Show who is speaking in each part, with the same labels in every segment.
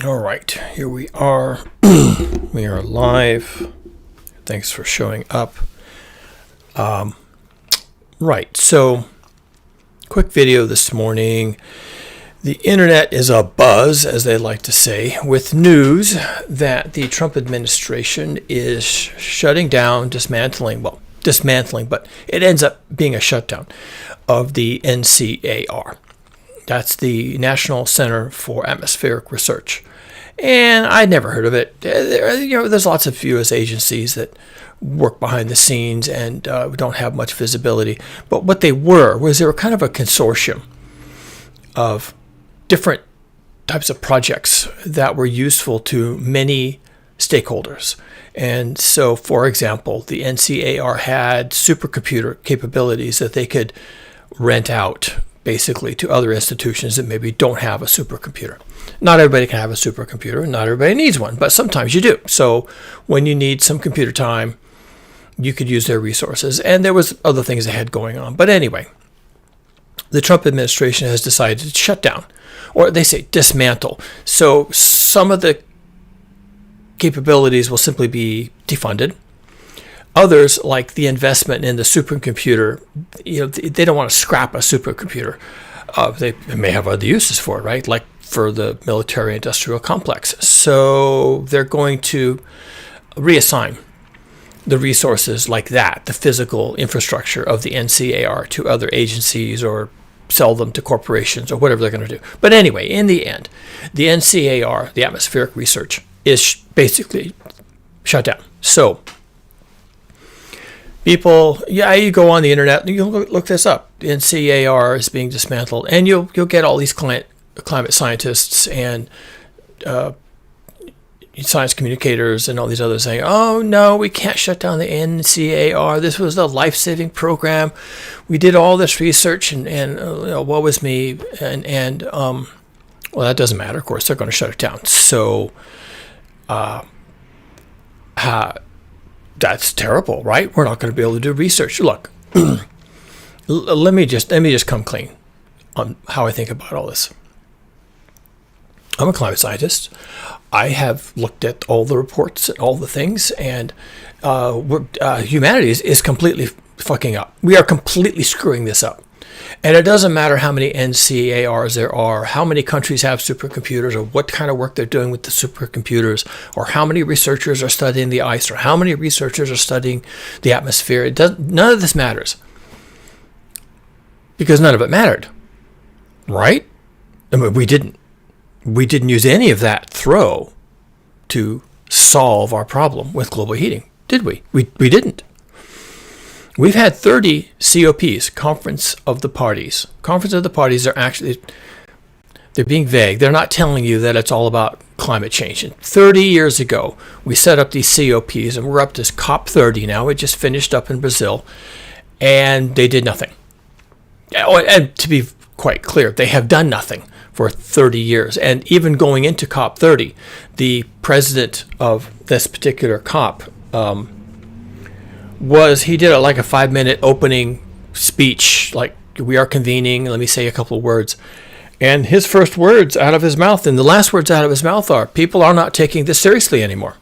Speaker 1: All right, here we are. We are live. Thanks for showing up. Right, so quick video this morning. The internet is abuzz, as they like to say, with news that the Trump administration is shutting down, dismantling, but it ends up being a shutdown of the NCAR. That's the National Center for Atmospheric Research. And I'd never heard of it. There's lots of U.S. agencies that work behind the scenes and don't have much visibility. But what they were kind of a consortium of different types of projects that were useful to many stakeholders. And so, for example, the NCAR had supercomputer capabilities that they could rent out basically to other institutions that maybe don't have a supercomputer. Not everybody can have a supercomputer, not everybody needs one, but sometimes you do. So when you need some computer time, you could use their resources. And there was other things they had going on. But anyway, the Trump administration has decided to shut down, or they say dismantle. So some of the capabilities will simply be defunded. Others, like the investment in the supercomputer, they don't want to scrap a supercomputer. They may have other uses for it, right? Like for the military-industrial complex. So they're going to reassign the resources like that, the physical infrastructure of the NCAR, to other agencies or sell them to corporations or whatever they're going to do. But anyway, in the end, the NCAR, the atmospheric research, is basically shut down. So people, you go on the internet and you look this up. The NCAR is being dismantled, and you'll get all these climate scientists and science communicators and all these others saying, "Oh no, we can't shut down the NCAR. This was a life-saving program. We did all this research, and woe is me." And well, that doesn't matter. Of course, they're going to shut it down. So, that's terrible, right? We're not going to be able to do research. Look, let me just come clean on how I think about all this. I'm a climate scientist. I have looked at all the reports and all the things, and humanity is completely fucking up. We are completely screwing this up. And it doesn't matter how many NCARs there are, how many countries have supercomputers, or what kind of work they're doing with the supercomputers, or how many researchers are studying the ice, or how many researchers are studying the atmosphere. None of this matters. Because none of it mattered. Right? I mean, we didn't use any of that throw to solve our problem with global heating, did we? We didn't. We've had 30 COPs, Conference of the Parties. Conference of the Parties are actually, they're being vague. They're not telling you that it's all about climate change. And 30 years ago, we set up these COPs, and we're up to COP30 now. It just finished up in Brazil, and they did nothing. And to be quite clear, they have done nothing for 30 years. And even going into COP30, the president of this particular COP, he did like a 5-minute opening speech, like, we are convening, let me say a couple of words. And his first words out of his mouth, and the last words out of his mouth are, people are not taking this seriously anymore.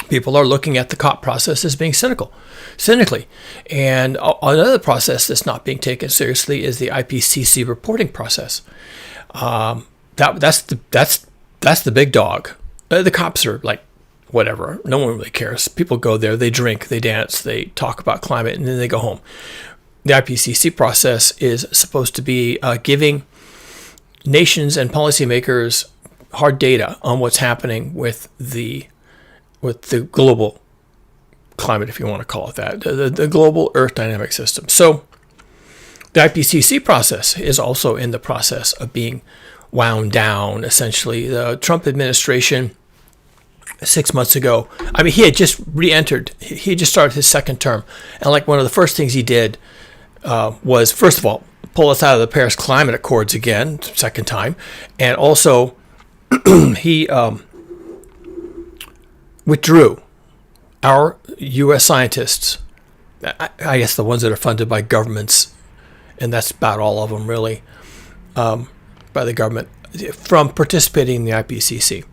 Speaker 1: People are looking at the COP process as being cynically. And another process that's not being taken seriously is the IPCC reporting process. That's the big dog. The COPs are like, whatever. No one really cares. People go there, they drink, they dance, they talk about climate, and then they go home. The IPCC process is supposed to be giving nations and policymakers hard data on what's happening with the global climate, if you want to call it that, the global Earth dynamic system. So the IPCC process is also in the process of being wound down, essentially. The Trump administration, 6 months ago, he had just re-entered. He just started his second term. And like one of the first things he did was, first of all, pull us out of the Paris Climate Accords again, second time. And also, he withdrew our U.S. scientists, I guess the ones that are funded by governments, and that's about all of them really, by the government. from participating in the IPCC.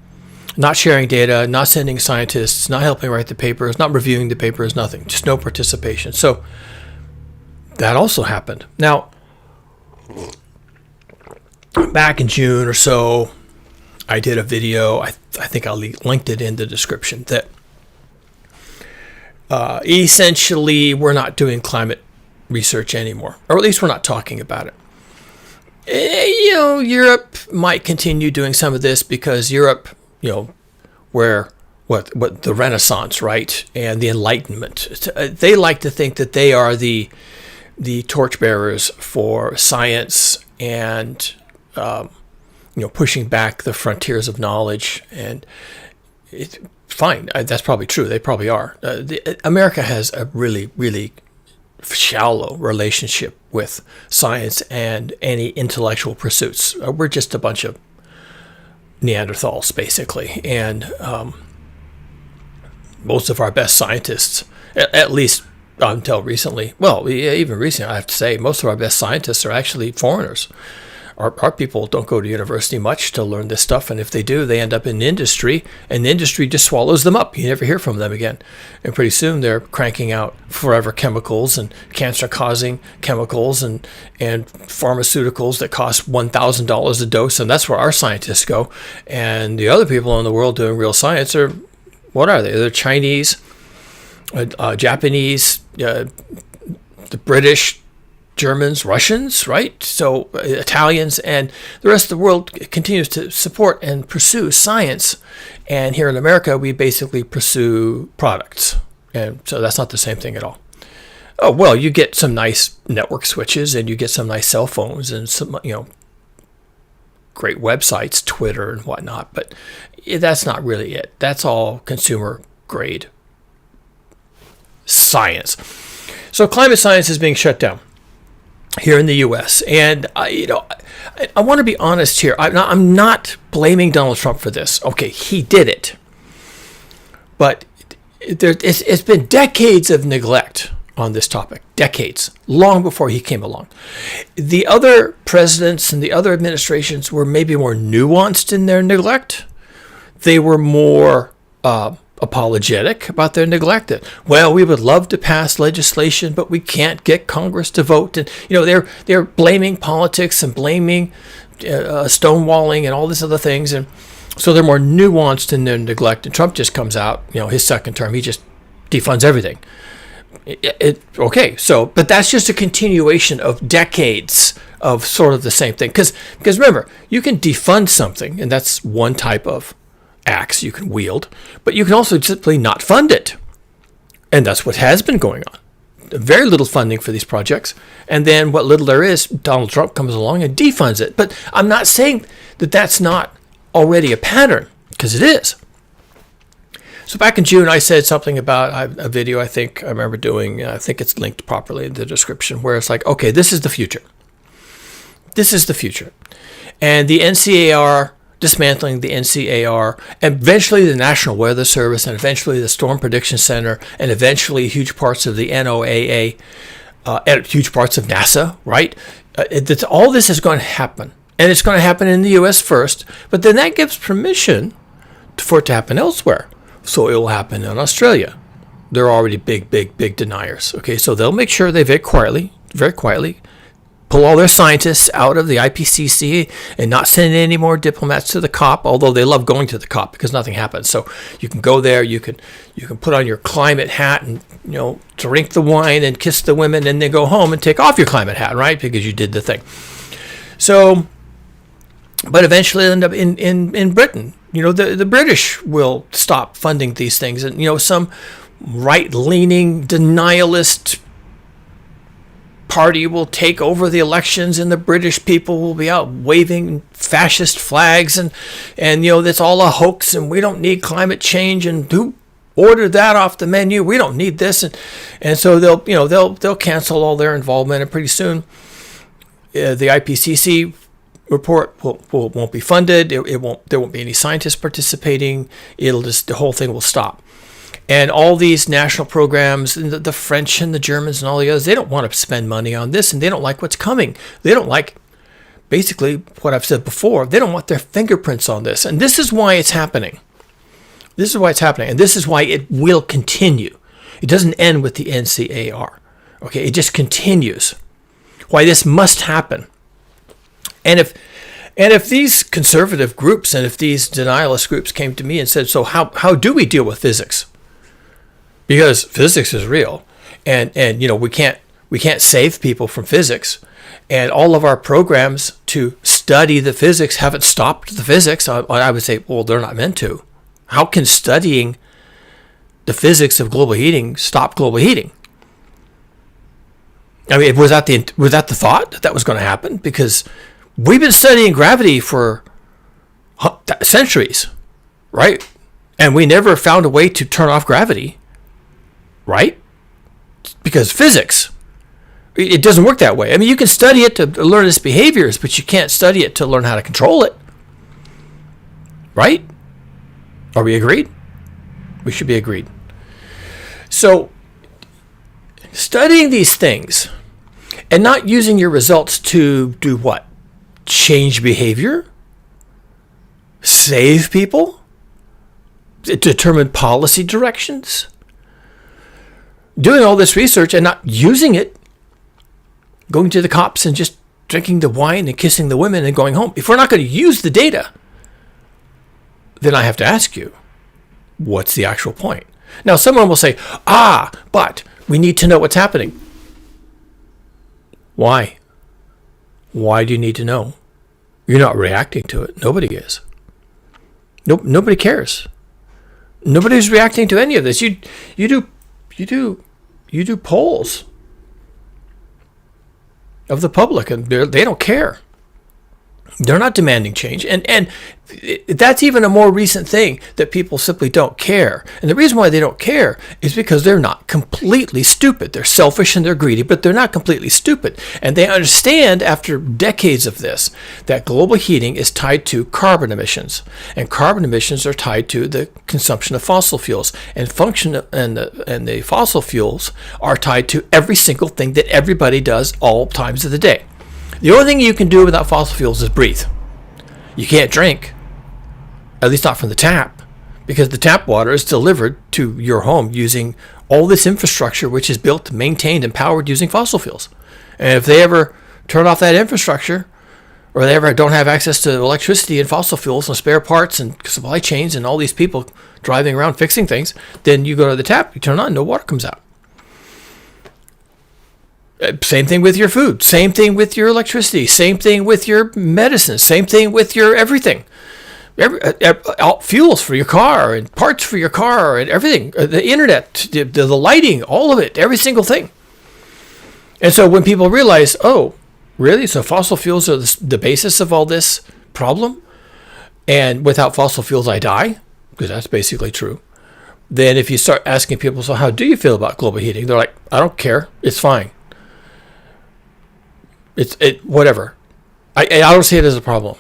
Speaker 1: Not sharing data, not sending scientists, not helping write the papers, not reviewing the papers, nothing. Just no participation. So that also happened. Now, back in June or so, I did a video. I think I linked it in the description that essentially we're not doing climate research anymore, or at least we're not talking about it. Europe might continue doing some of this because Europe, where what the Renaissance, right, and the Enlightenment, they like to think that they are the torchbearers for science and pushing back the frontiers of knowledge. And it's fine. That's probably true. They probably are. America has a really, really shallow relationship with science and any intellectual pursuits. We're just a bunch of Neanderthals, basically. And most of our best scientists, at least until recently, well, even recently, I have to say, most of our best scientists are actually foreigners. Our people don't go to university much to learn this stuff, and if they do, they end up in industry, and the industry just swallows them up. You never hear from them again. And pretty soon they're cranking out forever chemicals and cancer-causing chemicals and pharmaceuticals that cost $1,000 a dose, and that's where our scientists go. And the other people in the world doing real science are, what are they? They're Chinese, Japanese, the British, Germans, Russians, right? So Italians, and the rest of the world continues to support and pursue science. And here in America, we basically pursue products. And so that's not the same thing at all. Oh, well, you get some nice network switches and you get some nice cell phones and some, great websites, Twitter and whatnot. But that's not really it. That's all consumer grade science. So climate science is being shut down here in the U.S. And I want to be honest here. I'm not blaming Donald Trump for this. Okay, he did it, but it's been decades of neglect on this topic. Decades, long before he came along. The other presidents and the other administrations were maybe more nuanced in their neglect. They were more apologetic about their neglect. Well, we would love to pass legislation, but we can't get Congress to vote. And they're blaming politics and blaming stonewalling and all these other things, and so they're more nuanced in their neglect. And Trump just comes out, his second term, he just defunds everything. But that's just a continuation of decades of sort of the same thing. Because remember, you can defund something, and that's one type of axe you can wield, but you can also simply not fund it. And that's what has been going on. Very little funding for these projects. And then what little there is, Donald Trump comes along and defunds it. But I'm not saying that that's not already a pattern, because it is. So back in June, I said something about a video I think I remember doing. I think it's linked properly in the description, where it's like, okay, this is the future. This is the future. And the NCAR, dismantling the NCAR, and eventually the National Weather Service, and eventually the Storm Prediction Center, and eventually huge parts of the NOAA, and huge parts of NASA, right? All this is going to happen. And it's going to happen in the U.S. first, but then that gives permission for it to happen elsewhere. So it will happen in Australia. They're already big deniers. Okay, so they'll make sure they very quietly, pull all their scientists out of the IPCC and not send any more diplomats to the COP, although they love going to the COP because nothing happens. So you can go there, you can put on your climate hat and drink the wine and kiss the women, and then go home and take off your climate hat, right? Because you did the thing. So, but eventually end up in Britain. The British will stop funding these things, and some right-leaning denialist party will take over the elections, and the British people will be out waving fascist flags, and that's all a hoax, and we don't need climate change, and who ordered that off the menu? We don't need this, and so they'll cancel all their involvement, and pretty soon the IPCC report won't be funded. There won't be any scientists participating. The whole thing will stop. And all these national programs, and the French and the Germans and all the others, they don't want to spend money on this, and they don't like what's coming. They don't like basically what I've said before. They don't want their fingerprints on this. And this is why it's happening. This is why it's happening. And this is why it will continue. It doesn't end with the NCAR. Okay, it just continues. Why this must happen. And if these conservative groups and if these denialist groups came to me and said, so how do we deal with physics? Because physics is real. And we can't save people from physics. And all of our programs to study the physics haven't stopped the physics. I would say, well, they're not meant to. How can studying the physics of global heating stop global heating? I mean, was that the thought that was going to happen? Because we've been studying gravity for centuries, right? And we never found a way to turn off gravity, right? Because physics, it doesn't work that way. I mean, you can study it to learn its behaviors, but you can't study it to learn how to control it, right? Are we agreed? We should be agreed. So, studying these things and not using your results to do what? Change behavior? Save people? Determine policy directions? Doing all this research and not using it, going to the cops and just drinking the wine and kissing the women and going home. If we're not going to use the data, then I have to ask you, what's the actual point? Now, someone will say, but we need to know what's happening. Why? Why do you need to know? You're not reacting to it. Nobody is. Nobody cares. Nobody's reacting to any of this. You do polls of the public, and they don't care. They're not demanding change. And that's even a more recent thing, that people simply don't care. And the reason why they don't care is because they're not completely stupid. They're selfish and they're greedy, but they're not completely stupid. And they understand, after decades of this, that global heating is tied to carbon emissions. And carbon emissions are tied to the consumption of fossil fuels. And the fossil fuels are tied to every single thing that everybody does all times of the day. The only thing you can do without fossil fuels is breathe. You can't drink, at least not from the tap, because the tap water is delivered to your home using all this infrastructure, which is built, maintained, and powered using fossil fuels. And if they ever turn off that infrastructure, or they ever don't have access to electricity and fossil fuels and spare parts and supply chains and all these people driving around fixing things, then you go to the tap, you turn on, no water comes out. Same thing with your food, same thing with your electricity, same thing with your medicine, same thing with your everything. Fuels for your car and parts for your car and everything, the internet, the lighting, all of it, every single thing. And so when people realize, oh, really? So fossil fuels are the basis of all this problem? And without fossil fuels, I die? Because that's basically true. Then if you start asking people, so how do you feel about global heating? They're like, I don't care. It's fine. Whatever. I don't see it as a problem.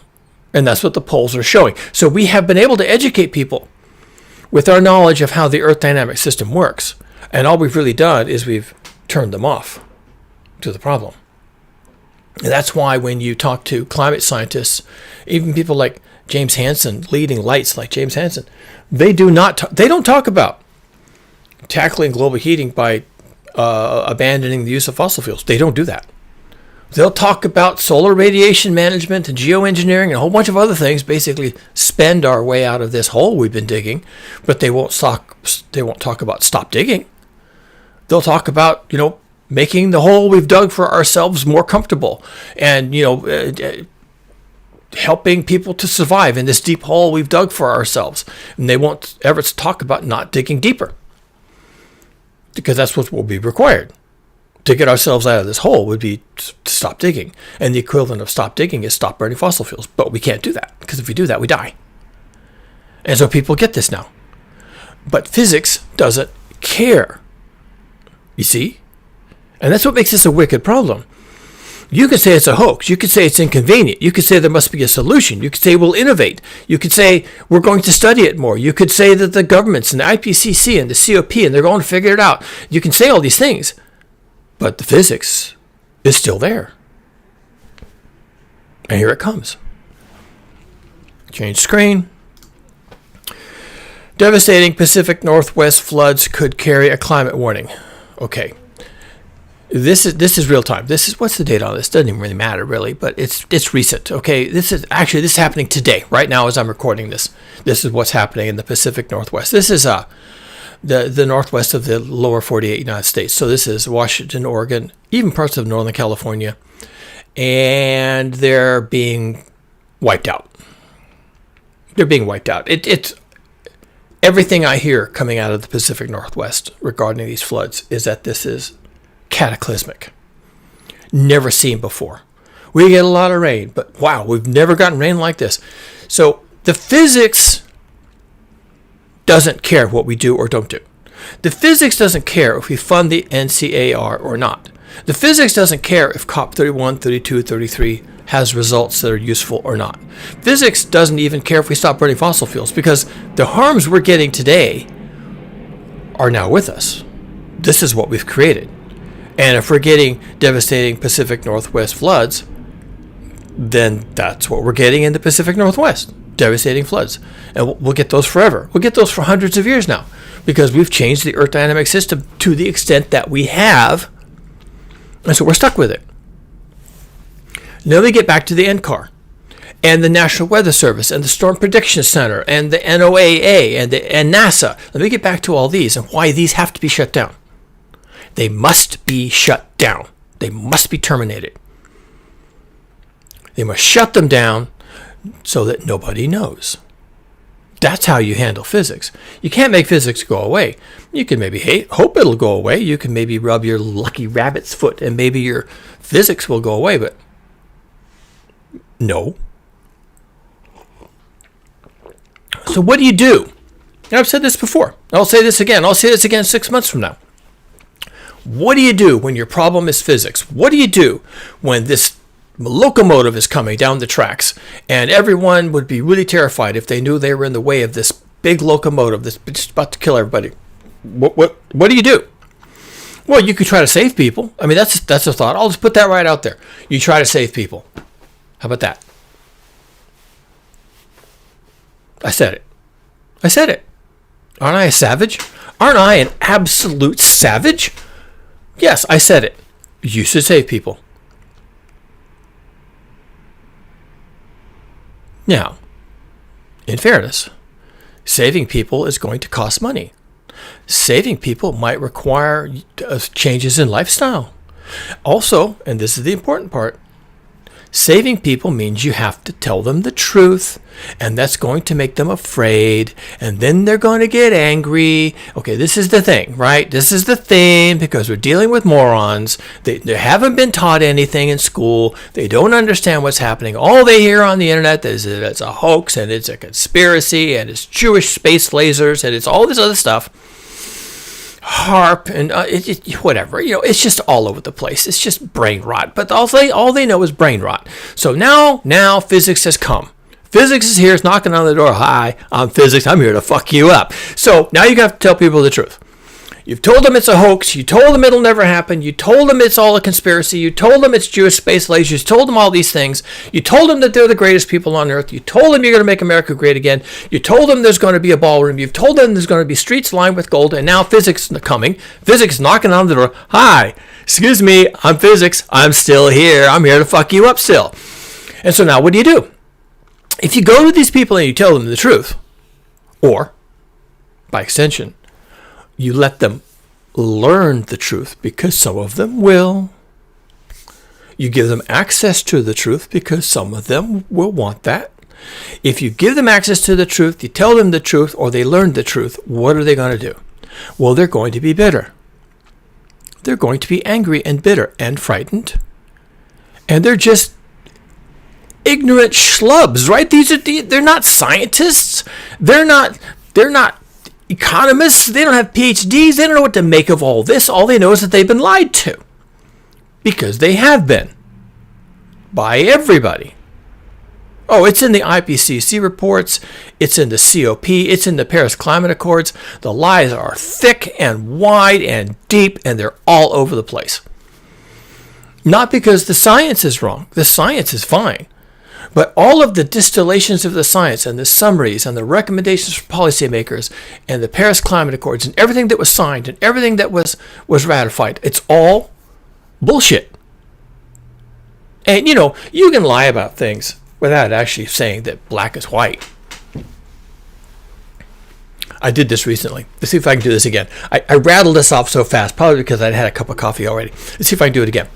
Speaker 1: And that's what the polls are showing. So we have been able to educate people with our knowledge of how the Earth dynamic system works. And all we've really done is we've turned them off to the problem. And that's why when you talk to climate scientists, even people like James Hansen, leading lights like James Hansen, they don't talk about tackling global heating by abandoning the use of fossil fuels. They don't do that. They'll talk about solar radiation management and geoengineering and a whole bunch of other things, basically spend our way out of this hole we've been digging, but they won't talk about stop digging. They'll talk about, making the hole we've dug for ourselves more comfortable and, helping people to survive in this deep hole we've dug for ourselves. And they won't ever talk about not digging deeper, because that's what will be required. To get ourselves out of this hole would be to stop digging. And the equivalent of stop digging is stop burning fossil fuels. But we can't do that, because if we do that, we die. And so people get this now. But physics doesn't care. You see? And that's what makes this a wicked problem. You could say it's a hoax. You could say it's inconvenient. You could say there must be a solution. You could say we'll innovate. You could say we're going to study it more. You could say that the governments and the IPCC and the COP, and they're going to figure it out. You can say all these things. But the physics is still there. And here it comes. Change screen. Devastating Pacific Northwest floods could carry a climate warning. Okay. This is real time. This is, what's the date on this? Doesn't even really matter really, but it's recent. Okay, this is happening today, right now as I'm recording this. This is what's happening in the Pacific Northwest. This is the northwest of the lower 48 United States. So this is Washington, Oregon, even parts of Northern California, and they're being wiped out. They're being wiped out. It's everything I hear coming out of the Pacific Northwest regarding these floods is that this is cataclysmic. Never seen before. We get a lot of rain, but wow, we've never gotten rain like this. So the physics doesn't care what we do or don't do. The physics doesn't care if we fund the NCAR or not. The physics doesn't care if COP 31, 32, 33 has results that are useful or not. Physics doesn't even care if we stop burning fossil fuels, because the harms we're getting today are now with us. This is what we've created. And if we're getting devastating Pacific Northwest floods, then that's what we're getting in the Pacific Northwest. Devastating floods. And we'll get those forever. We'll get those for hundreds of years now, because we've changed the Earth dynamic system to the extent that we have. And so we're stuck with it. Now we get back to the NCAR and the National Weather Service and the Storm Prediction Center and the NOAA and NASA. Let me get back to all these and why these have to be shut down. They must be shut down. They must be terminated. They must shut them down so that nobody knows. That's how you handle physics. You can't make physics go away. You can maybe hope it'll go away. You can maybe rub your lucky rabbit's foot and maybe your physics will go away, but no. So what do you do? I've said this before. I'll say this again. I'll say this again 6 months from now. What do you do when your problem is physics? What do you do when this locomotive is coming down the tracks and everyone would be really terrified if they knew they were in the way of this big locomotive that's just about to kill everybody? What do you do? Well, you could try to save people. I mean, that's a thought. I'll just put that right out there. You try to save people. How about that? I said it. I said it. Aren't I a savage? Aren't I an absolute savage? Yes, I said it. You should save people. Now, in fairness, saving people is going to cost money. Saving people might require changes in lifestyle. Also, and this is the important part, saving people means you have to tell them the truth, and that's going to make them afraid, and then they're going to get angry. Okay, this is the thing, right? This is the thing, because we're dealing with morons. They haven't been taught anything in school. They don't understand what's happening. All they hear on the internet is that it's a hoax, and it's a conspiracy, and it's Jewish space lasers, and it's all this other stuff. HARP and whatever, it's just all over the place. It's just brain rot. But all they know is brain rot. So now physics has come. Physics is here. It's knocking on the door. Hi, I'm physics. I'm here to fuck you up. So now you have to tell people the truth. You've told them it's a hoax. You told them it'll never happen. You told them it's all a conspiracy. You told them it's Jewish space lasers. You told them all these things. You told them that they're the greatest people on earth. You told them you're going to make America great again. You told them there's going to be a ballroom. You've told them there's going to be streets lined with gold. And now physics is coming. Physics is knocking on the door. Hi, excuse me, I'm physics. I'm still here. I'm here to fuck you up still. And so now what do? If you go to these people and you tell them the truth, or by extension, you let them learn the truth, because some of them will. You give them access to the truth because some of them will want that. If you give them access to the truth, you tell them the truth, or they learn the truth, what are they going to do? Well, they're going to be bitter. They're going to be angry and bitter and frightened. And they're just ignorant schlubs, right? They're not scientists. They're not economists. They don't have PhDs. They don't know what to make of all this. All they know is that they've been lied to. Because they have been. By everybody. Oh, it's in the IPCC reports. It's in the COP. It's in the Paris Climate Accords. The lies are thick and wide and deep, and they're all over the place. Not because the science is wrong. The science is fine. But all of the distillations of the science and the summaries and the recommendations for policymakers and the Paris Climate Accords and everything that was signed and everything that was ratified, it's all bullshit. And, you know, you can lie about things without actually saying that black is white. I did this recently. Let's see if I can do this again. I rattled this off so fast, probably because I'd had a cup of coffee already. Let's see if I can do it again.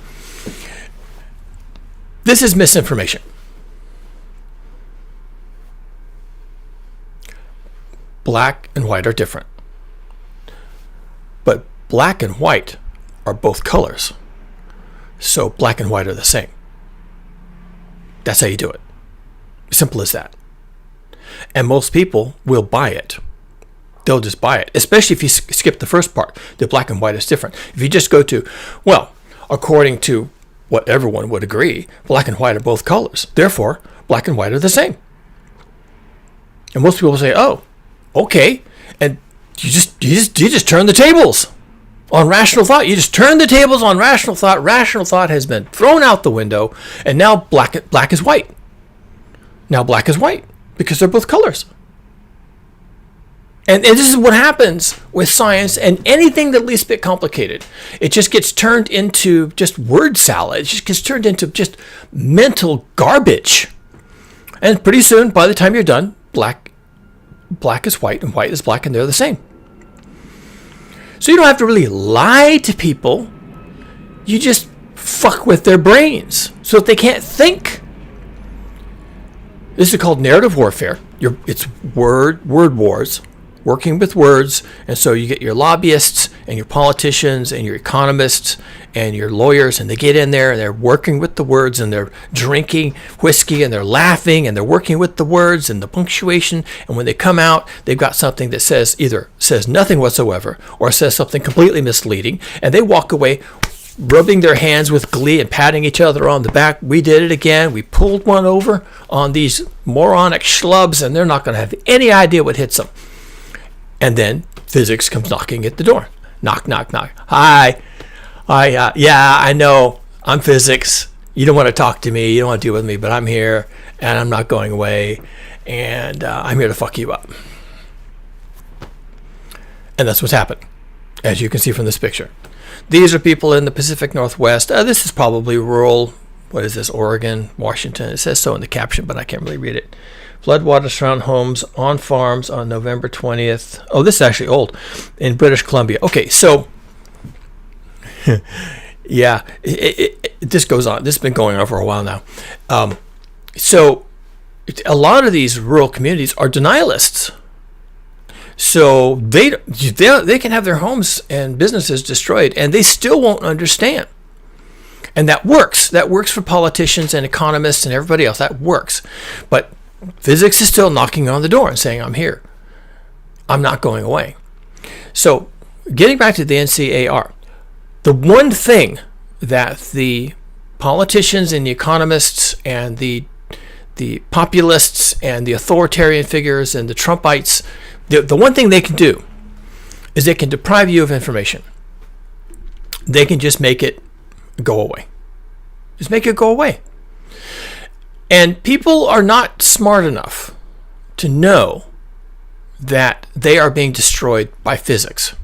Speaker 1: This is misinformation. Black and white are different. But black and white are both colors. So black and white are the same. That's how you do it. Simple as that. And most people will buy it. They'll just buy it, especially if you skip the first part. The black and white is different. If you just go to, well, according to what everyone would agree, black and white are both colors. Therefore, black and white are the same. And most people will say, oh, okay. And you just turn the tables on rational thought. You just turn the tables on rational thought. Rational thought has been thrown out the window, and now black is white. Now black is white because they're both colors. And this is what happens with science and anything the least bit complicated. It just gets turned into just word salad. It just gets turned into just mental garbage. And pretty soon, by the time you're done, black is white and white is black, and they're the same. So you don't have to really lie to people. You just fuck with their brains so that they can't think. This is called narrative warfare. It's word wars. Working with words, and so you get your lobbyists and your politicians and your economists and your lawyers, and they get in there and they're working with the words, and they're drinking whiskey and they're laughing and they're working with the words and the punctuation, and when they come out, they've got something that either says nothing whatsoever or says something completely misleading, and they walk away rubbing their hands with glee and patting each other on the back. We did it again. We pulled one over on these moronic schlubs, and they're not going to have any idea what hits them. And then physics comes knocking at the door. Knock, knock, knock. Hi. Yeah, I know. I'm physics. You don't want to talk to me. You don't want to deal with me, but I'm here, and I'm not going away, and I'm here to fuck you up. And that's what's happened, as you can see from this picture. These are people in the Pacific Northwest. This is probably rural, what is this, Oregon, Washington. It says so in the caption, but I can't really read it. Floodwaters surround homes on farms on November 20th. Oh, this is actually old. In British Columbia. Okay, so, yeah, this goes on. This has been going on for a while now. So, a lot of these rural communities are denialists. So, they can have their homes and businesses destroyed, and they still won't understand. And that works. That works for politicians and economists and everybody else. That works. But physics is still knocking on the door and saying, I'm here. I'm not going away. So, getting back to the NCAR, the one thing that the politicians and the economists and the populists and the authoritarian figures and the Trumpites, the one thing they can do is they can deprive you of information. They can just make it go away. Just make it go away. And people are not smart enough to know that they are being destroyed by physics.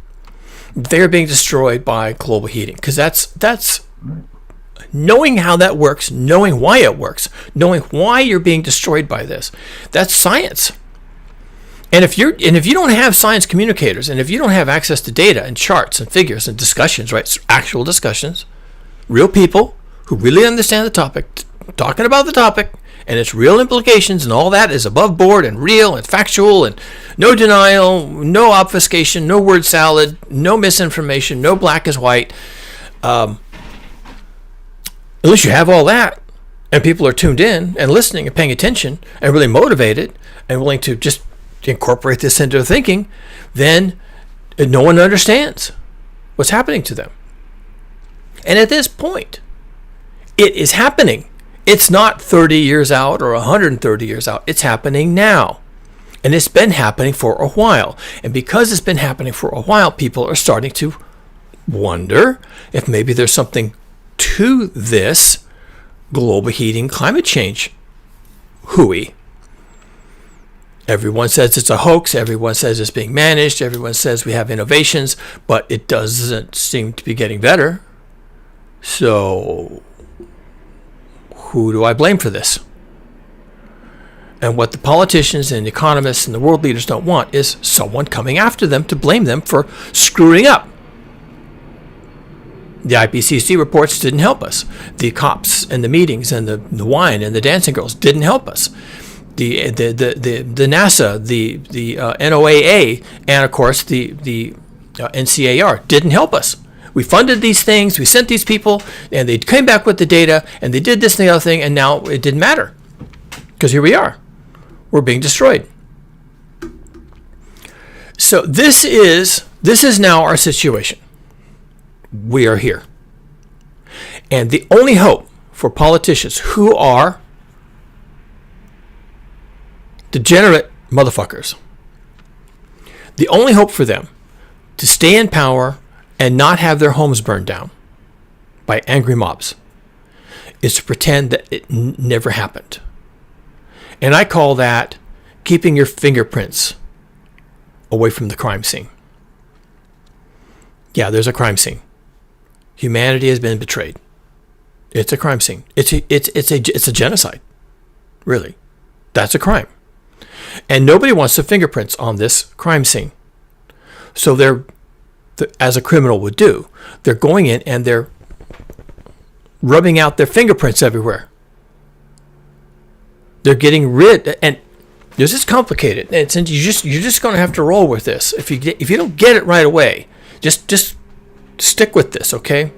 Speaker 1: They are being destroyed by global heating. Because that's knowing how that works, knowing why it works, knowing why you're being destroyed by this. That's science. And if you don't have science communicators, and if you don't have access to data and charts and figures and discussions, right, actual discussions, real people who really understand the topic, talking about the topic and its real implications, and all that is above board and real and factual and no denial, no obfuscation, no word salad, no misinformation, no black is white. Unless you have all that and people are tuned in and listening and paying attention and really motivated and willing to just incorporate this into their thinking, then no one understands what's happening to them. And at this point, it is happening. It's not 30 years out or 130 years out. It's happening now. And it's been happening for a while. And because it's been happening for a while, people are starting to wonder if maybe there's something to this global heating climate change hooey. Everyone says it's a hoax. Everyone says it's being managed. Everyone says we have innovations, but it doesn't seem to be getting better. So who do I blame for this? And what the politicians and economists and the world leaders don't want is someone coming after them to blame them for screwing up. The IPCC reports didn't help us. The cops and the meetings and the wine and the dancing girls didn't help us. The NASA, the NOAA, and of course the NCAR didn't help us. We funded these things, we sent these people, and they came back with the data, and they did this and the other thing, and now it didn't matter. Because here we are. We're being destroyed. So this is now our situation. We are here. And the only hope for politicians who are degenerate motherfuckers, the only hope for them to stay in power and not have their homes burned down by angry mobs is to pretend that it never happened. And I call that keeping your fingerprints away from the crime scene. Yeah, there's a crime scene. Humanity has been betrayed. It's a crime scene. It's a genocide. Really. That's a crime. And nobody wants the fingerprints on this crime scene. So they're, as a criminal would do, they're going in and they're rubbing out their fingerprints everywhere. They're getting rid, and this is complicated. And since you're just going to have to roll with this. If you don't get it right away, just stick with this, okay?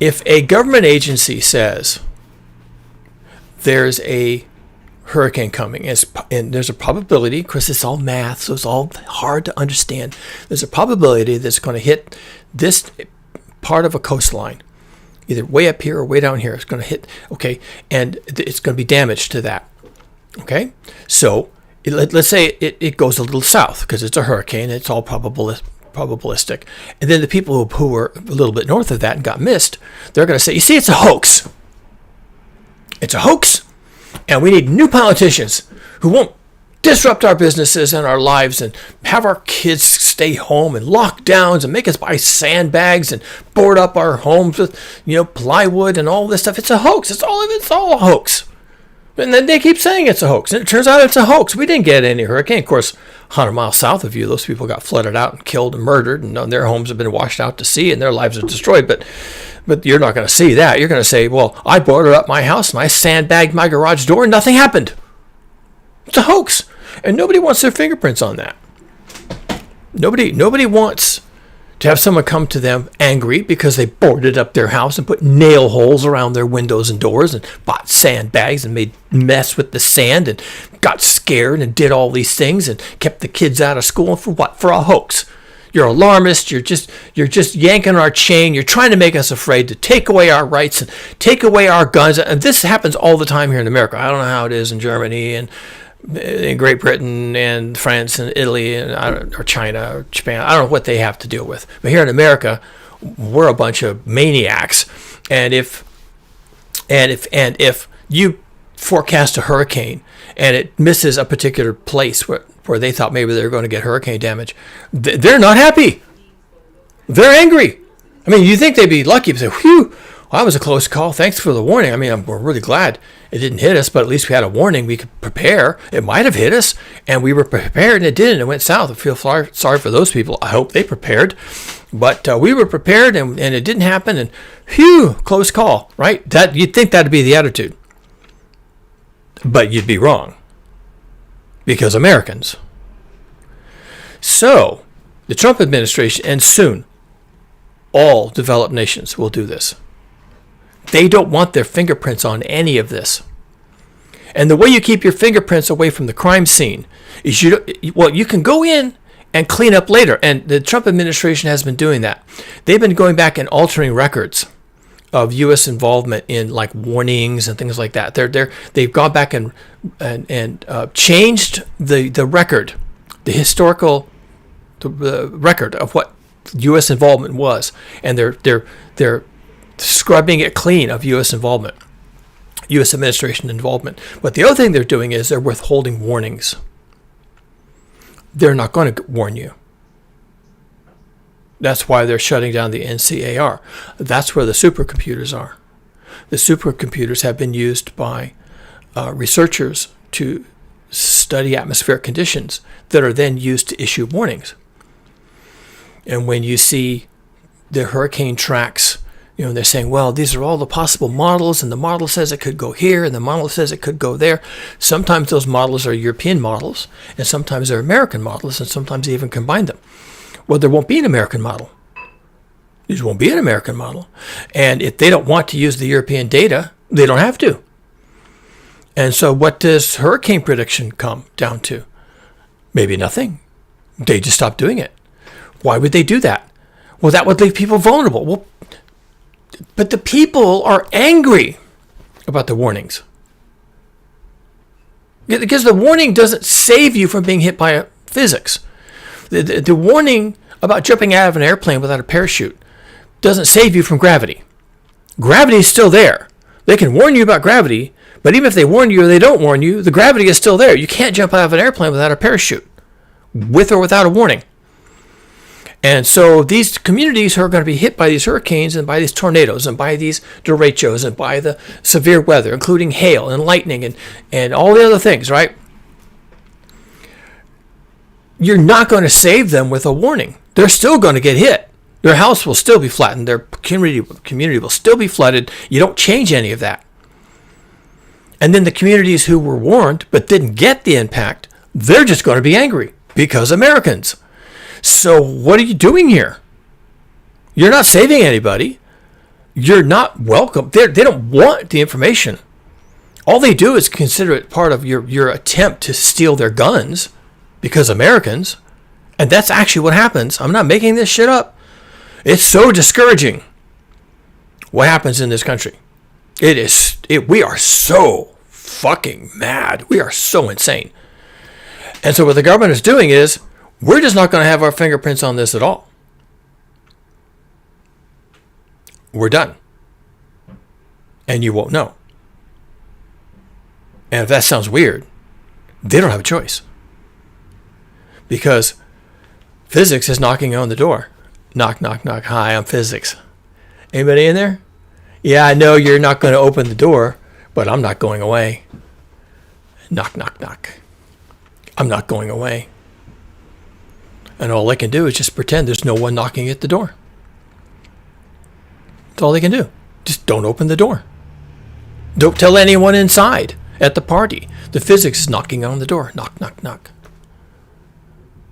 Speaker 1: If a government agency says there's a hurricane coming, and there's a probability, because it's all math, so it's all hard to understand, there's a probability that it's going to hit this part of a coastline, either way up here or way down here. It's going to hit, okay, and it's going to be damage to that, okay? So let's say it goes a little south because it's a hurricane. It's all probabilistic. And then the people who were a little bit north of that and got missed, they're going to say, you see, it's a hoax. It's a hoax, and we need new politicians who won't disrupt our businesses and our lives and have our kids stay home and lockdowns and make us buy sandbags and board up our homes with, plywood and all this stuff. It's a hoax. It's all a hoax. And then they keep saying it's a hoax. And it turns out it's a hoax. We didn't get any hurricane. Of course, 100 miles south of you, those people got flooded out and killed and murdered, and their homes have been washed out to sea and their lives are destroyed. But you're not going to see that. You're going to say, well, I boarded up my house and I sandbagged my garage door and nothing happened. It's a hoax. And nobody wants their fingerprints on that. Nobody wants to have someone come to them angry because they boarded up their house and put nail holes around their windows and doors and bought sandbags and made mess with the sand and got scared and did all these things and kept the kids out of school. For what? For a hoax. You're alarmist. You're just yanking our chain. You're trying to make us afraid, to take away our rights and take away our guns. And this happens all the time here in America. I don't know how it is in Germany and in Great Britain and France and Italy and or China or Japan. I don't know what they have to deal with. But here in America, we're a bunch of maniacs. And if you forecast a hurricane and it misses a particular place where they thought maybe they were going to get hurricane damage, they're not happy. They're angry. I mean, you think they'd be lucky to say, whew, well, that was a close call. Thanks for the warning. I mean, we're really glad it didn't hit us, but at least we had a warning. We could prepare. It might have hit us, and we were prepared, and it didn't. It went south. I feel sorry for those people. I hope they prepared. But we were prepared, and it didn't happen, and phew, close call, right? You'd think that'd be the attitude. But you'd be wrong. Because Americans. So, the Trump administration, and soon, all developed nations will do this. They don't want their fingerprints on any of this. And the way you keep your fingerprints away from the crime scene is you can go in and clean up later. And the Trump administration has been doing that. They've been going back and altering records of U.S. involvement in like warnings and things like that. They've gone back and changed the record, the historical record of what U.S. involvement was, and they're scrubbing it clean of U.S. involvement, U.S. administration involvement. But the other thing they're doing is they're withholding warnings. They're not going to warn you. That's why they're shutting down the NCAR. That's where the supercomputers are. The supercomputers have been used by researchers to study atmospheric conditions that are then used to issue warnings. And when you see the hurricane tracks, they're saying, well, these are all the possible models, and the model says it could go here, and the model says it could go there. Sometimes those models are European models, and sometimes they're American models, and sometimes they even combine them. Well, there won't be an American model. There won't be an American model. And if they don't want to use the European data, they don't have to. And so what does hurricane prediction come down to? Maybe nothing. They just stop doing it. Why would they do that? Well, that would leave people vulnerable. Well, but the people are angry about the warnings. Because the warning doesn't save you from being hit by physics. The warning about jumping out of an airplane without a parachute doesn't save you from gravity. Gravity is still there. They can warn you about gravity, but even if they warn you or they don't warn you, the gravity is still there. You can't jump out of an airplane without a parachute, with or without a warning. And so these communities who are going to be hit by these hurricanes and by these tornadoes and by these derechos and by the severe weather, including hail and lightning and all the other things, right? You're not going to save them with a warning. They're still going to get hit. Their house will still be flattened. Their community will still be flooded. You don't change any of that. And then the communities who were warned but didn't get the impact, they're just going to be angry because Americans. So what are you doing here? You're not saving anybody. You're not welcome. They don't want the information. All they do is consider it part of your attempt to steal their guns because Americans. And that's actually what happens. I'm not making this shit up. It's so discouraging what happens in this country. We are so fucking mad. We are so insane. And so what the government is doing is, we're just not going to have our fingerprints on this at all. We're done. And you won't know. And if that sounds weird, they don't have a choice. Because physics is knocking on the door. Knock, knock, knock. Hi, I'm physics. Anybody in there? Yeah, I know you're not going to open the door, but I'm not going away. Knock, knock, knock. I'm not going away. And all they can do is just pretend there's no one knocking at the door. That's all they can do. Just don't open the door. Don't tell anyone inside at the party. The physics is knocking on the door. Knock, knock, knock.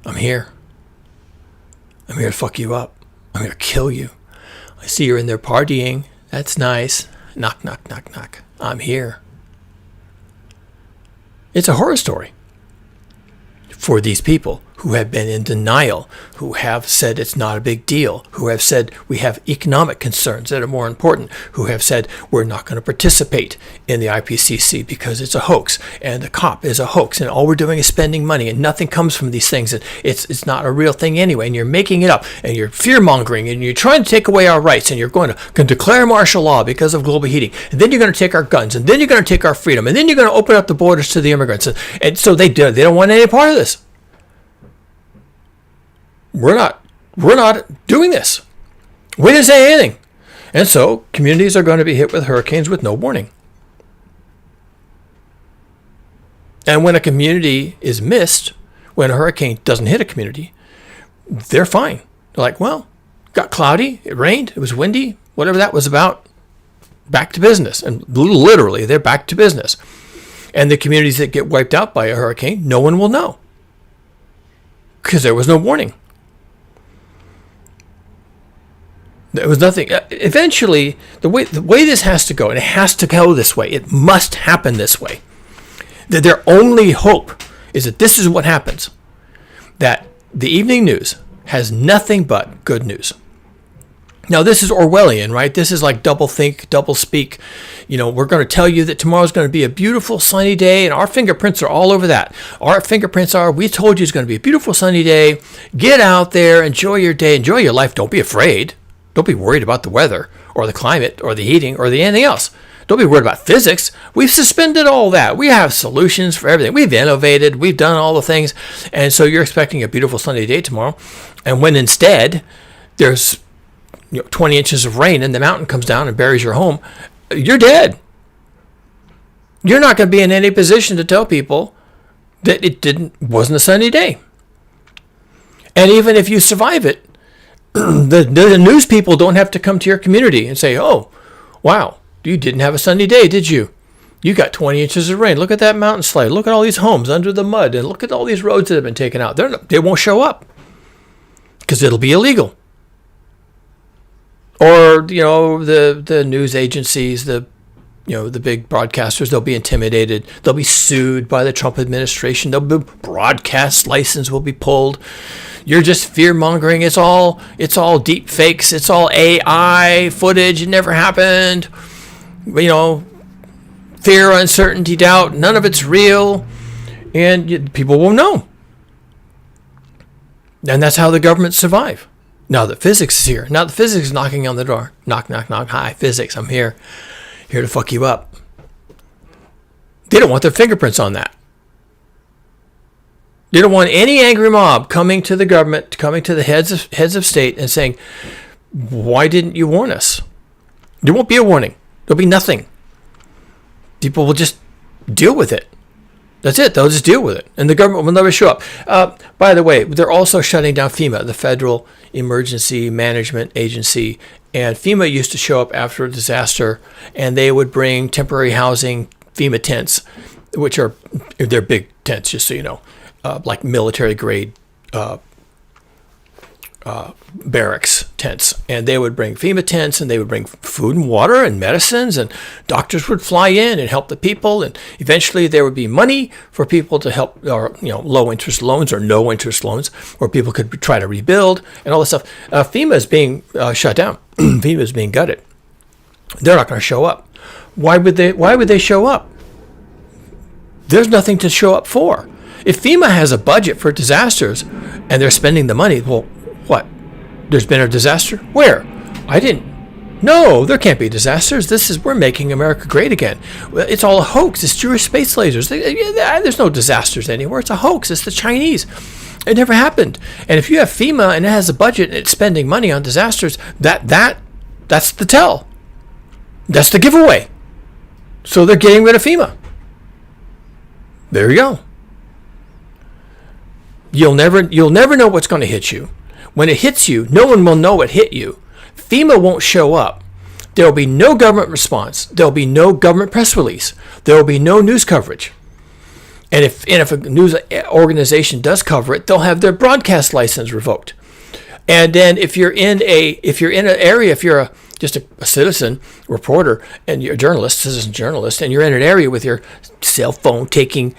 Speaker 1: I'm here. I'm here to fuck you up. I'm here to kill you. I see you're in there partying. That's nice. Knock, knock, knock, knock. I'm here. It's a horror story for these people who have been in denial, who have said it's not a big deal, who have said we have economic concerns that are more important, who have said we're not going to participate in the IPCC because it's a hoax, and the COP is a hoax, and all we're doing is spending money, and nothing comes from these things, and it's not a real thing anyway, and you're making it up, and you're fear-mongering, and you're trying to take away our rights, and you're going to declare martial law because of global heating, and then you're going to take our guns, and then you're going to take our freedom, and then you're going to open up the borders to the immigrants, and so they don't want any part of this. We're not doing this. We didn't say anything. And so communities are going to be hit with hurricanes with no warning. And when a community is missed, when a hurricane doesn't hit a community, they're fine. They're like, well, got cloudy, it rained, it was windy, whatever that was about, back to business. And literally, they're back to business. And the communities that get wiped out by a hurricane, no one will know because there was no warning. There was nothing. Eventually, the way this has to go, and it has to go this way, it must happen this way, that their only hope is that this is what happens, that the evening news has nothing but good news. Now, this is Orwellian, right? This is like double think, double speak. We're going to tell you that tomorrow's going to be a beautiful sunny day, and our fingerprints are all over that. Our fingerprints are, we told you it's going to be a beautiful sunny day. Get out there, enjoy your day, enjoy your life. Don't be afraid. Don't be worried about the weather or the climate or the heating or anything else. Don't be worried about physics. We've suspended all that. We have solutions for everything. We've innovated. We've done all the things. And so you're expecting a beautiful sunny day tomorrow. And when instead there's 20 inches of rain and the mountain comes down and buries your home, you're dead. You're not going to be in any position to tell people that it wasn't a sunny day. And even if you survive it, the news people don't have to come to your community and say, oh, wow, you didn't have a sunny day, did you? You got 20 inches of rain. Look at that mountain slide. Look at all these homes under the mud. And look at all these roads that have been taken out. They won't show up because it'll be illegal. Or, the news agencies, the big broadcasters, they'll be intimidated. They'll be sued by the Trump administration. There'll be broadcast license will be pulled. You're just fear mongering. It's all deep fakes. It's all AI footage. It never happened. Fear, uncertainty, doubt. None of it's real. And people won't know. And that's how the governments survive. Now that physics is here. Now that physics is knocking on the door. Knock, knock, knock. Hi, physics. I'm here. Here to fuck you up. They don't want their fingerprints on that. They don't want any angry mob coming to the government, coming to the heads of state and saying, why didn't you warn us? There won't be a warning. There'll be nothing. People will just deal with it. That's it. They'll just deal with it. And the government will never show up. By the way, they're also shutting down FEMA, the Federal Emergency Management Agency. And FEMA used to show up after a disaster, and they would bring temporary housing, FEMA tents, they're big tents, just so you know, like military grade barracks tents. And they would bring FEMA tents, and they would bring food and water and medicines, and doctors would fly in and help the people. And eventually there would be money for people to help, or low interest loans or no interest loans, where people could try to rebuild and all this stuff. FEMA is being shut down. FEMA is being gutted. They're not going to show up. Why would they show up? There's nothing to show up for. If FEMA has a budget for disasters and they're spending the money, well, what? There's been a disaster? Where? No, there can't be disasters. We're making America great again. It's all a hoax. It's Jewish space lasers. There's no disasters anywhere. It's a hoax. It's the Chinese. It never happened. And if you have FEMA and it has a budget and it's spending money on disasters, that's the tell. That's the giveaway. So they're getting rid of FEMA. There you go. You'll never know what's going to hit you. When it hits you, no one will know it hit you. FEMA won't show up. There will be no government response. There will be no government press release. There will be no news coverage. And if a news organization does cover it, they'll have their broadcast license revoked. And then if you're in an area, if you're just a citizen reporter and you're a citizen journalist, and you're in an area with your cell phone taking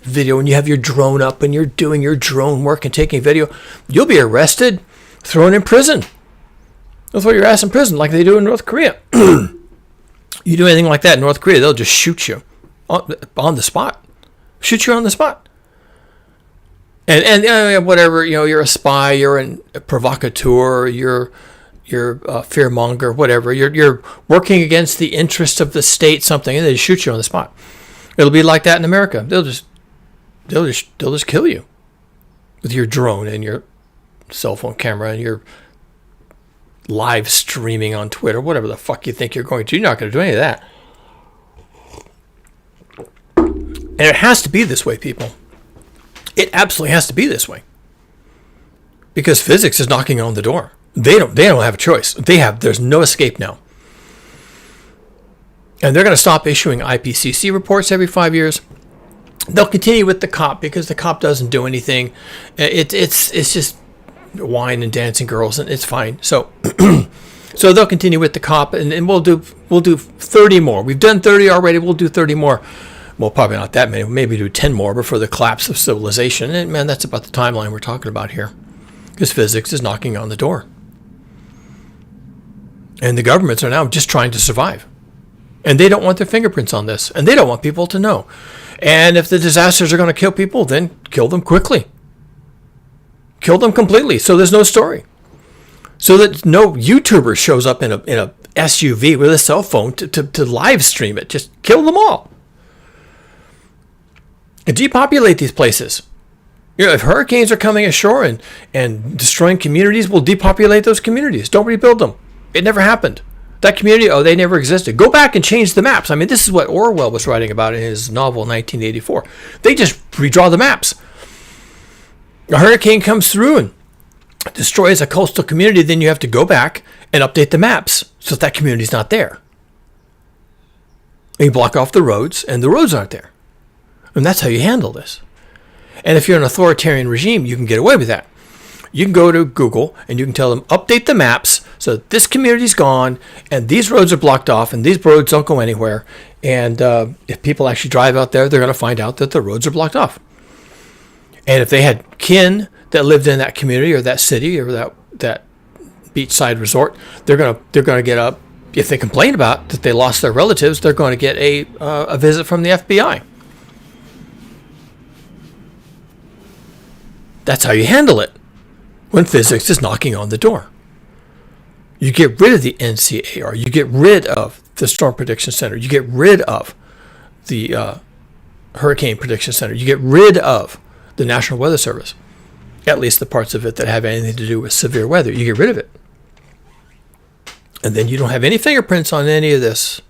Speaker 1: video, and you have your drone up and you're doing your drone work and taking video, you'll be arrested, thrown in prison. They'll throw your ass in prison like they do in North Korea. You do anything like that in North Korea, they'll just shoot you on the spot. Shoot you on the spot. And whatever, you're a spy, you're a provocateur, you're a fearmonger, whatever. You're working against the interest of the state, something, and they just shoot you on the spot. It'll be like that in America. They'll just kill you with your drone and your cell phone camera and your live streaming on Twitter, whatever the fuck you think you're going to. You're not going to do any of that. And it has to be this way, people. It absolutely has to be this way. Because physics is knocking on the door. They don't have a choice. There's no escape now. And they're going to stop issuing IPCC reports every 5 years. They'll continue with the COP because the COP doesn't do anything. It's just wine and dancing girls, and it's fine. So so they'll continue with the COP, and we'll do 30 more. We've done 30 already. We'll do 30 more. Well, probably not that many. We'll maybe do 10 more before the collapse of civilization. And man, that's about the timeline we're talking about here, because physics is knocking on the door. And the governments are now just trying to survive. And they don't want their fingerprints on this. And they don't want people to know. And if the disasters are going to kill people, then kill them quickly. Kill them completely so there's no story. So that no YouTuber shows up in a SUV with a cell phone to live stream it. Just kill them all. And depopulate these places. If hurricanes are coming ashore and destroying communities, we'll depopulate those communities. Don't rebuild them. It never happened. That community, they never existed. Go back and change the maps. I mean, this is what Orwell was writing about in his novel 1984. They just redraw the maps. A hurricane comes through and destroys a coastal community, then you have to go back and update the maps so that community's not there. And you block off the roads, and the roads aren't there. And that's how you handle this. And if you're an authoritarian regime, you can get away with that. You can go to Google and you can tell them, update the maps so that this community's gone and these roads are blocked off and these roads don't go anywhere. And if people actually drive out there, they're going to find out that the roads are blocked off. And if they had kin that lived in that community or that city or that beachside resort, they're going to get up. If they complain about that they lost their relatives, they're going to get a visit from the FBI. That's how you handle it. When physics is knocking on the door. You get rid of the NCAR. You get rid of the Storm Prediction Center. You get rid of the Hurricane Prediction Center. You get rid of the National Weather Service. At least the parts of it that have anything to do with severe weather. You get rid of it. And then you don't have any fingerprints on any of this.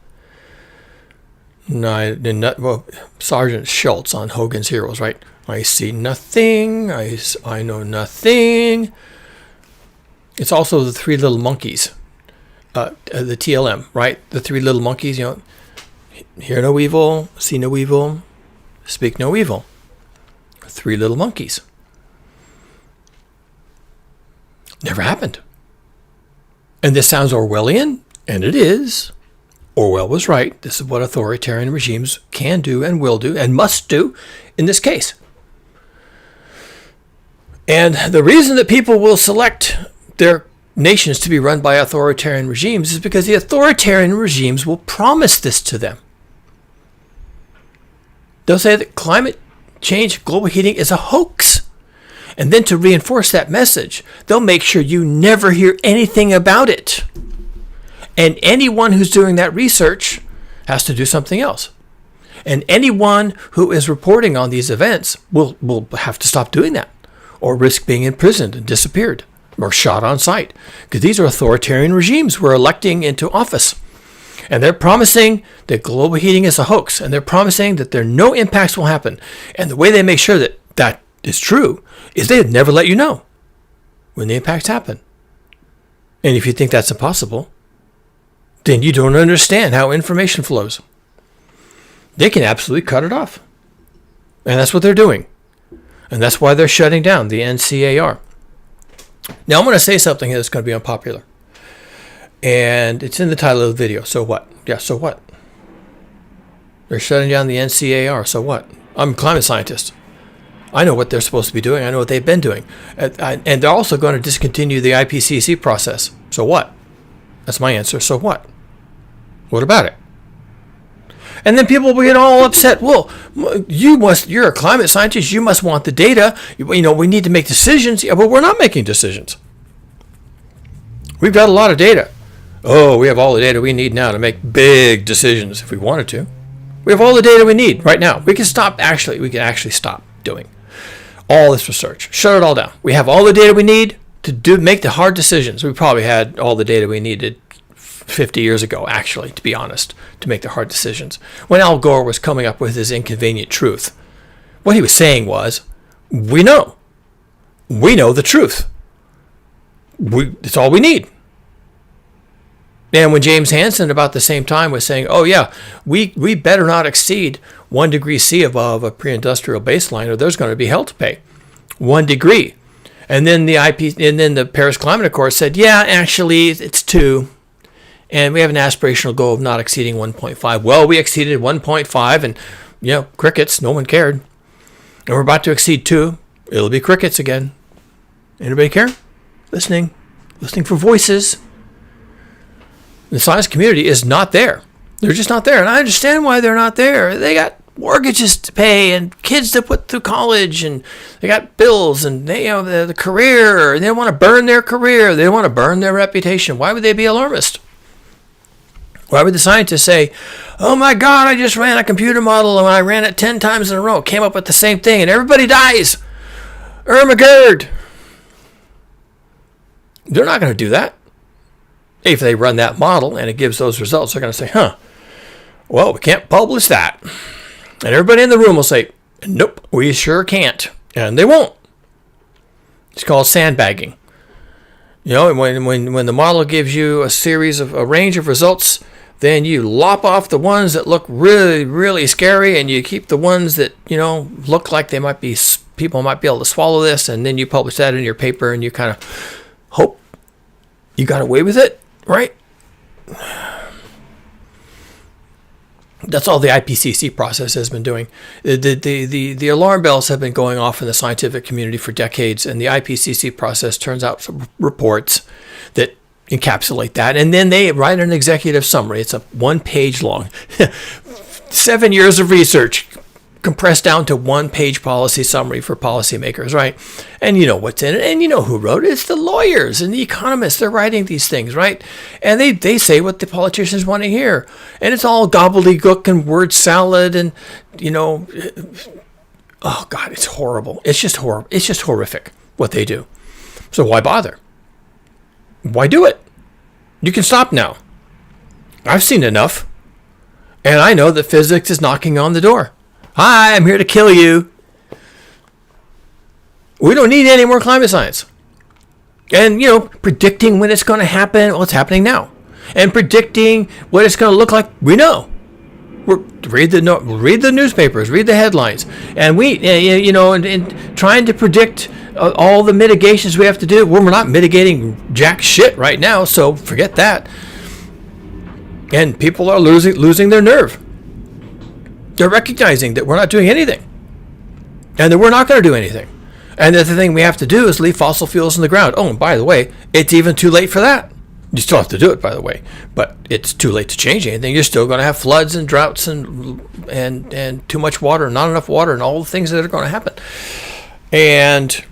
Speaker 1: No, Sergeant Schultz on Hogan's Heroes, right? I see nothing. I know nothing. It's also the three little monkeys, the TLM, right? The three little monkeys, hear no evil, see no evil, speak no evil. Three little monkeys. Never happened. And this sounds Orwellian, and it is. Orwell was right. This is what authoritarian regimes can do and will do and must do in this case. And the reason that people will select their nations to be run by authoritarian regimes is because the authoritarian regimes will promise this to them. They'll say that climate change, global heating is a hoax. And then to reinforce that message, they'll make sure you never hear anything about it. And anyone who's doing that research has to do something else. And anyone who is reporting on these events will have to stop doing that, or risk being imprisoned and disappeared, or shot on sight. Because these are authoritarian regimes we're electing into office. And they're promising that global heating is a hoax. And they're promising that no impacts will happen. And the way they make sure that that is true is they never let you know when the impacts happen. And if you think that's impossible, then you don't understand how information flows. They can absolutely cut it off. And that's what they're doing. And that's why they're shutting down the NCAR. Now I'm going to say something that's going to be unpopular. And it's in the title of the video. So what? Yeah, so what? They're shutting down the NCAR. So what? I'm a climate scientist. I know what they're supposed to be doing. I know what they've been doing. And they're also going to discontinue the IPCC process. So what? That's my answer. So what? What about it? And then people will get all upset. Well, you're a climate scientist. You must want the data. We need to make decisions. Yeah, but we're not making decisions. We've got a lot of data. Oh, we have all the data we need now to make big decisions if we wanted to. We have all the data we need right now. We can actually stop doing all this research. Shut it all down. We have all the data we need to make the hard decisions. We probably had all the data we needed 50 years ago, actually, to be honest, to make the hard decisions. When Al Gore was coming up with his inconvenient truth, what he was saying was, we know the truth. It's all we need. And when James Hansen, about the same time, was saying, oh yeah, we better not exceed 1 degree C above a pre-industrial baseline, or there's going to be hell to pay. 1 degree. And then the Paris Climate Accord said, yeah, actually, it's 2. And we have an aspirational goal of not exceeding 1.5. Well, we exceeded 1.5 and, crickets, no one cared. And we're about to exceed 2. It'll be crickets again. Anybody care? Listening for voices. The science community is not there. They're just not there. And I understand why they're not there. They got mortgages to pay and kids to put through college, and they got bills, and they, the career, and they want to burn their career. They want to burn their reputation. Why would they be alarmist? Why would the scientists say, oh my God, I just ran a computer model and I ran it 10 times in a row, came up with the same thing, and everybody dies? Ermagerd. They're not going to do that. If they run that model and it gives those results, they're going to say, well, we can't publish that. And everybody in the room will say, nope, we sure can't. And they won't. It's called sandbagging. When the model gives you a range of results, then you lop off the ones that look really, really scary, and you keep the ones that, look like people might be able to swallow this, and then you publish that in your paper, and you kind of hope you got away with it, right? That's all the IPCC process has been doing. The alarm bells have been going off in the scientific community for decades, and the IPCC process turns out some reports that encapsulate that, and then they write an executive summary. It's a 1-page long. 7 years of research compressed down to 1-page policy summary for policymakers, right? And you know what's in it, and you know who wrote it. It's the lawyers and the economists. They're writing these things, right? And they say what the politicians want to hear. And it's all gobbledygook and word salad, and, oh God, it's horrible. It's just horrible. It's just horrific what they do. So why bother? Why do it? You can stop now. I've seen enough. And I know that physics is knocking on the door. Hi, I'm here to kill you. We don't need any more climate science. And, predicting when it's going to happen, well, it's happening now. And predicting what it's going to look like, we know. Read the newspapers, read the headlines. And and trying to predict all the mitigations we have to do. Well, we're not mitigating jack shit right now, so forget that. And people are losing their nerve. They're recognizing that we're not doing anything, and that we're not going to do anything, and that the thing we have to do is leave fossil fuels in the ground. Oh, and by the way, it's even too late for that. You still have to do it, by the way, but it's too late to change anything. You're still going to have floods and droughts and too much water, not enough water, and all the things that are going to happen. And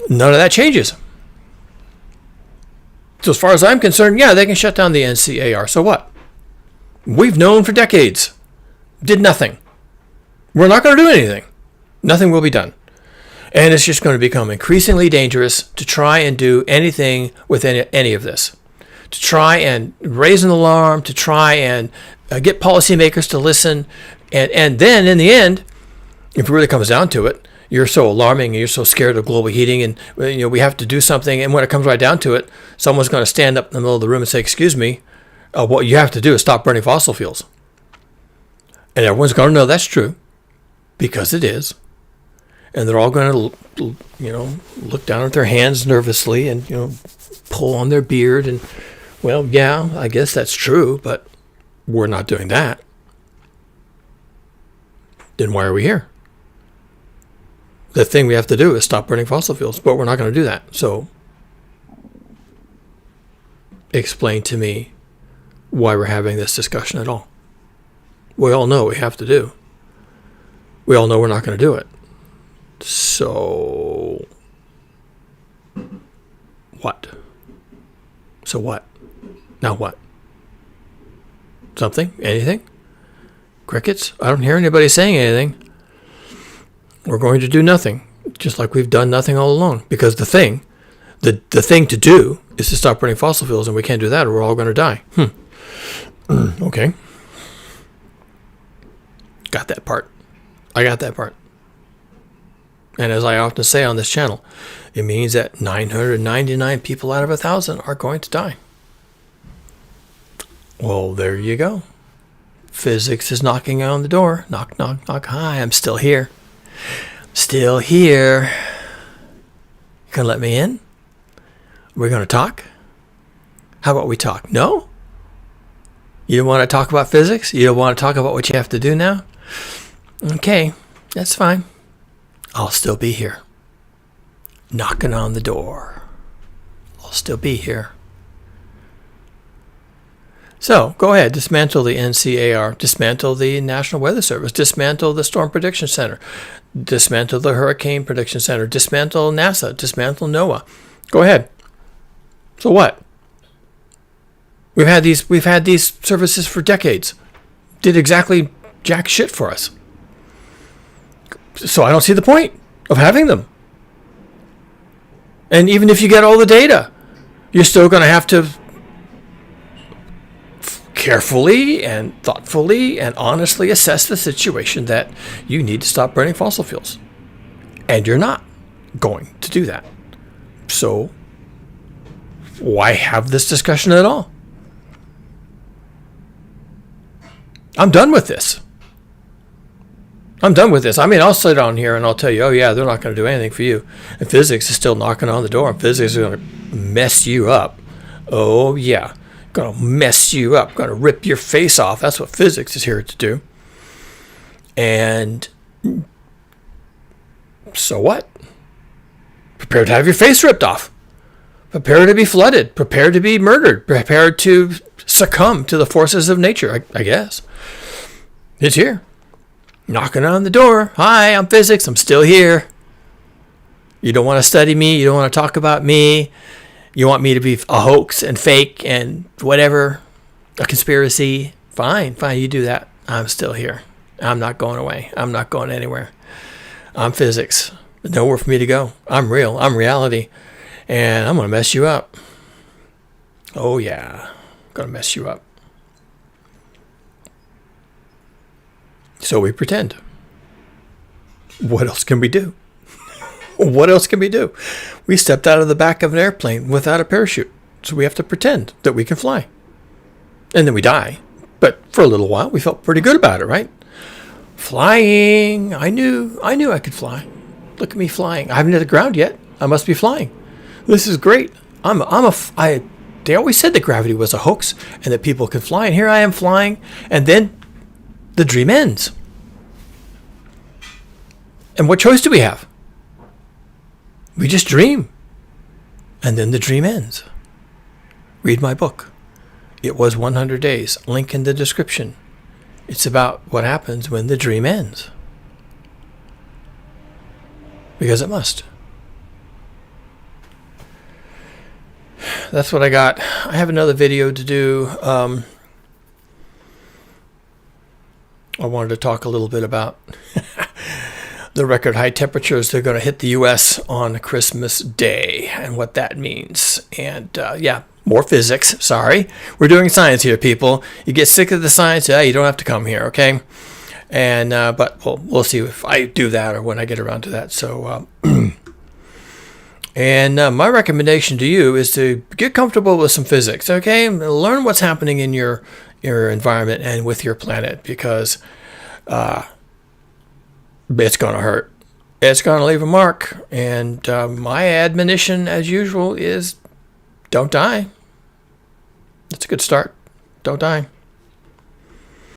Speaker 1: none of that changes. So as far as I'm concerned, yeah, they can shut down the NCAR. So what? We've known for decades. Did nothing. We're not going to do anything. Nothing will be done. And it's just going to become increasingly dangerous to try and do anything with any of this. To try and raise an alarm, to try and get policymakers to listen. And then in the end, if it really comes down to it, you're so alarming and you're so scared of global heating, and we have to do something. And when it comes right down to it, someone's going to stand up in the middle of the room and say, excuse me, what you have to do is stop burning fossil fuels. And everyone's going to know that's true, because it is. And they're all going to, look down at their hands nervously and, pull on their beard. And, well, yeah, I guess that's true, but we're not doing that. Then why are we here? The thing we have to do is stop burning fossil fuels, but we're not going to do that. So explain to me why we're having this discussion at all. We all know what we have to do. We all know we're not going to do it. So what? So what? Now what? Something? Anything? Crickets? I don't hear anybody saying anything. We're going to do nothing, just like we've done nothing all along. Because the thing to do is to stop burning fossil fuels, and we can't do that or we're all going to die. Okay. Got that part. I got that part. And as I often say on this channel, it means that 999 people out of 1,000 are going to die. Well, there you go. Physics is knocking on the door. Knock, knock, knock. Hi, I'm still here. Still here. You gonna let me in? We're gonna talk? How about we talk? No? You don't want to talk about physics? You don't want to talk about what you have to do now? Okay, that's fine. I'll still be here. Knocking on the door. I'll still be here. So go ahead, dismantle the NCAR, dismantle the National Weather Service, dismantle the Storm Prediction Center, dismantle the Hurricane Prediction Center, dismantle NASA, dismantle NOAA. Go ahead. So what? We've had these services for decades. Did exactly jack shit for us. So I don't see the point of having them. And even if you get all the data, you're still going to have to carefully and thoughtfully and honestly assess the situation that you need to stop burning fossil fuels. And you're not going to do that. So why have this discussion at all? I'm done with this. I'm done with this. I mean, I'll sit on here and I'll tell you, oh yeah, they're not going to do anything for you. And physics is still knocking on the door. And physics is going to mess you up. Oh yeah, going to mess you up. Going to rip your face off. That's what physics is here to do. And so what? Prepare to have your face ripped off. Prepare to be flooded. Prepare to be murdered. Prepare to succumb to the forces of nature, I guess. It's here. Knocking on the door. Hi, I'm physics. I'm still here. You don't want to study me. You don't want to talk about me. You want me to be a hoax and fake and whatever, a conspiracy. Fine, you do that. I'm still here. I'm not going away. I'm not going anywhere. I'm physics. There's nowhere for me to go. I'm real. I'm reality. And I'm going to mess you up. Oh, yeah. I'm going to mess you up. So we pretend. What else can we do? What else can we do? We stepped out of the back of an airplane without a parachute. So we have to pretend that we can fly. And then we die. But for a little while, we felt pretty good about it, right? Flying. I knew I could fly. Look at me flying. I haven't hit the ground yet. I must be flying. This is great. They always said that gravity was a hoax and that people could fly. And here I am flying. And then the dream ends. And what choice do we have? We just dream. And then the dream ends. Read my book. It was 100 Days. Link in the description. It's about what happens when the dream ends. Because it must. That's what I got. I have another video to do. I wanted to talk a little bit about the record high temperatures that are going to hit the U.S. on Christmas Day and what that means. And more physics. Sorry. We're doing science here, people. You get sick of the science, you don't have to come here, okay? And but we'll see if I do that or when I get around to that. So, and my recommendation to you is to get comfortable with some physics, okay? Learn what's happening in your environment and with your planet, because it's going to hurt. It's going to leave a mark. And my admonition, as usual, is don't die. That's a good start. Don't die.